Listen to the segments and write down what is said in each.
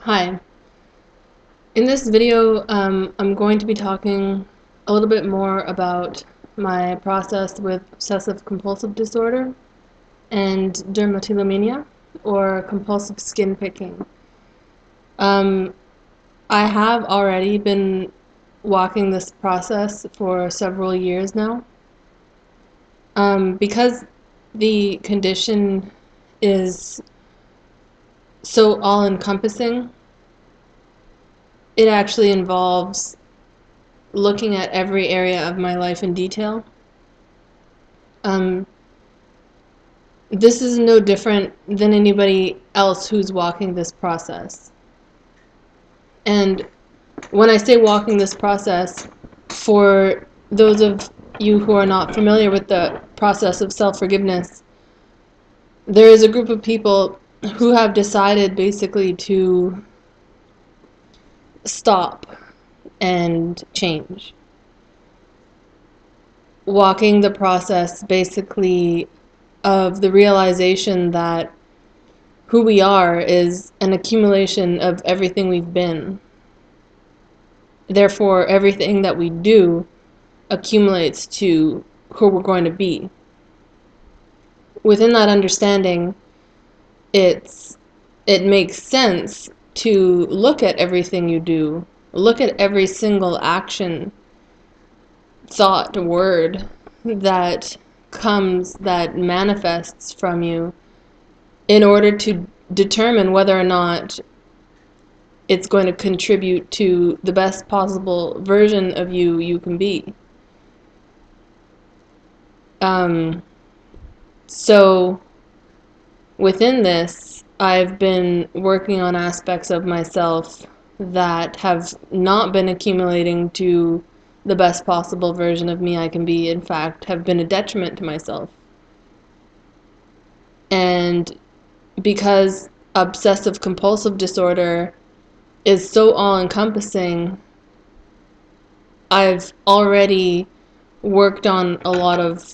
Hi. In this video, I'm going to be talking a little bit more about my process with obsessive compulsive disorder and dermatillomania, or compulsive skin picking. I have already been walking this process for several years now. Because the condition is so all-encompassing, it actually involves looking at every area of my life in detail. This is no different than anybody else who's walking this process. And when I say walking this process, for those of you who are not familiar with the process of self-forgiveness, there is a group of people who have decided basically to stop and change. Walking the process basically of the realization that who we are is an accumulation of everything we've been. Therefore, everything that we do accumulates to who we're going to be. Within that understanding, it makes sense to look at everything you do, look at every single action, thought, word that comes, that manifests from you, in order to determine whether or not it's going to contribute to the best possible version of you can be. So within this, I've been working on aspects of myself that have not been accumulating to the best possible version of me I can be. In fact, have been a detriment to myself. And because obsessive compulsive disorder is so all-encompassing, I've already worked on a lot of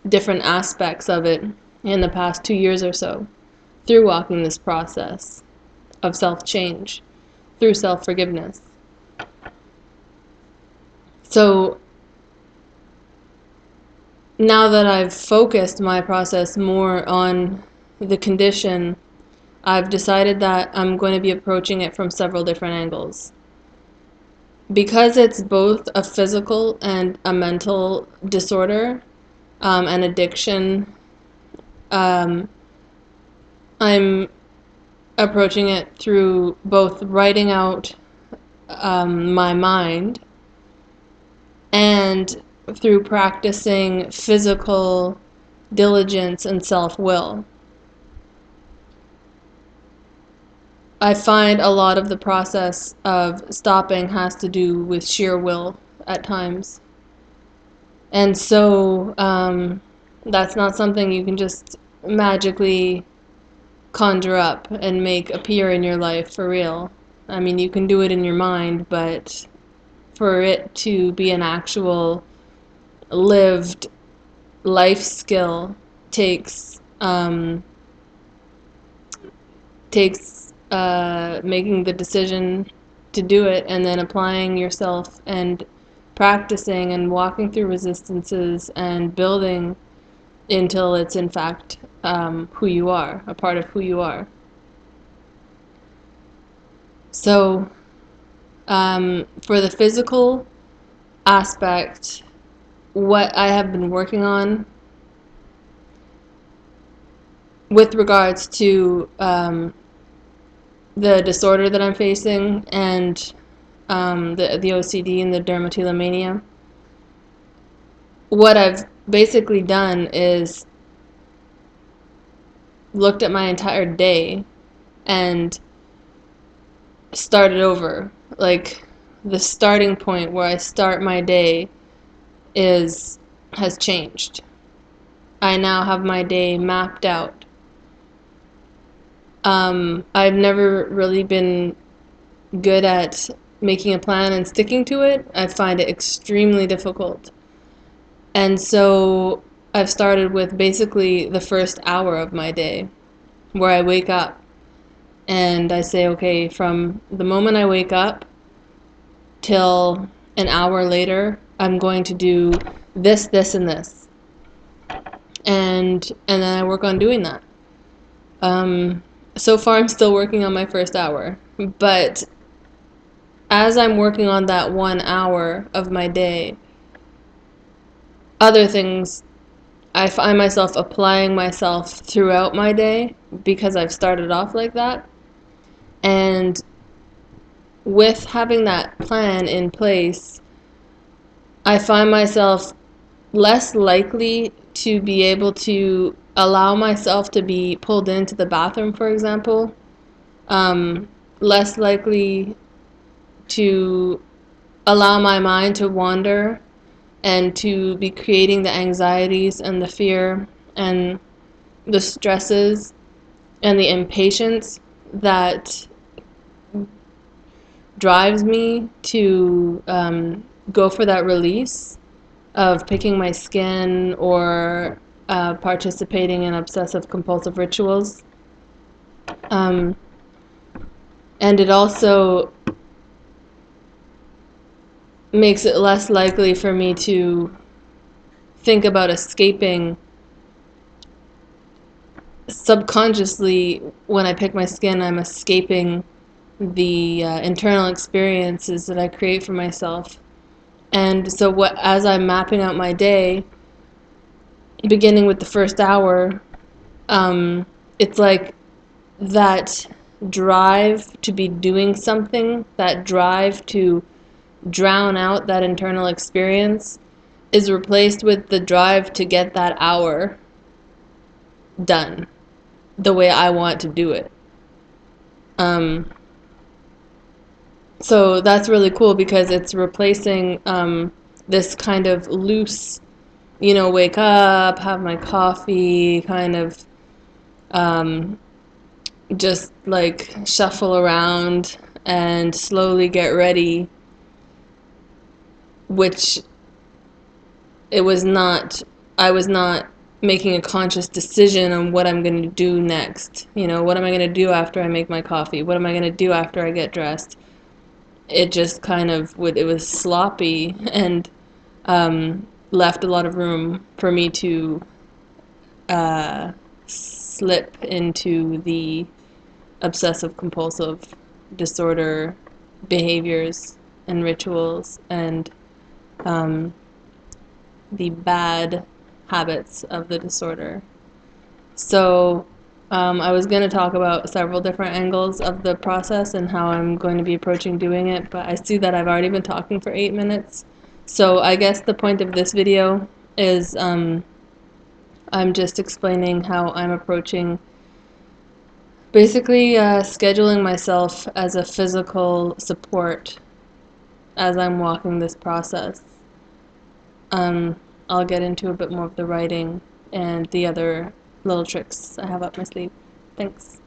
different aspects of it in the past 2 years or so through walking this process of self-change, through self-forgiveness. So now that I've focused my process more on the condition, I've decided that I'm going to be approaching it from several different angles. Because it's both a physical and a mental disorder, an addiction, I'm approaching it through both writing out my mind and through practicing physical diligence and self-will. I find a lot of the process of stopping has to do with sheer will at times. And so that's not something you can just magically conjure up and make appear in your life for real. I mean, you can do it in your mind, but for it to be an actual lived life skill takes making the decision to do it and then applying yourself and practicing and walking through resistances and building until it's in fact who you are, a part of who you are. So for the physical aspect, what I have been working on with regards to the disorder that I'm facing and the OCD and the dermatillomania, what I've basically done is looked at my entire day and started over. Like, the starting point where I start my day has changed. I now have my day mapped out. I've never really been good at making a plan and sticking to it. I find it extremely difficult. And so I've started with basically the first hour of my day, where I wake up And I say, okay, from the moment I wake up till an hour later, I'm going to do this, this, and this. And then I work on doing that. So far, I'm still working on my first hour. But as I'm working on that 1 hour of my day, other things, I find myself applying myself throughout my day because I've started off like that. And with having that plan in place, I find myself less likely to be able to allow myself to be pulled into the bathroom, for example. Less likely to allow my mind to wander and to be creating the anxieties and the fear and the stresses and the impatience that drives me to go for that release of picking my skin or participating in obsessive compulsive rituals. And it also makes it less likely for me to think about escaping. Subconsciously, when I pick my skin, I'm escaping the internal experiences that I create for myself. And so as I'm mapping out my day, beginning with the first hour, it's like that drive to be doing something, that drive to drown out that internal experience, is replaced with the drive to get that hour done the way I want to do it. So that's really cool because it's replacing this kind of loose, wake up, have my coffee, kind of just like shuffle around and slowly get ready, which I was not making a conscious decision on what I'm going to do next. What am I going to do after I make my coffee? What am I going to do after I get dressed? It just kind of it was sloppy and left a lot of room for me to slip into the obsessive compulsive disorder behaviors and rituals and the bad habits of the disorder. So I was going to talk about several different angles of the process and how I'm going to be approaching doing it, but I see that I've already been talking for 8 minutes. So I guess the point of this video is I'm just explaining how I'm approaching basically scheduling myself as a physical support as I'm walking this process. I'll get into a bit more of the writing and the other little tricks I have up my sleeve. Thanks.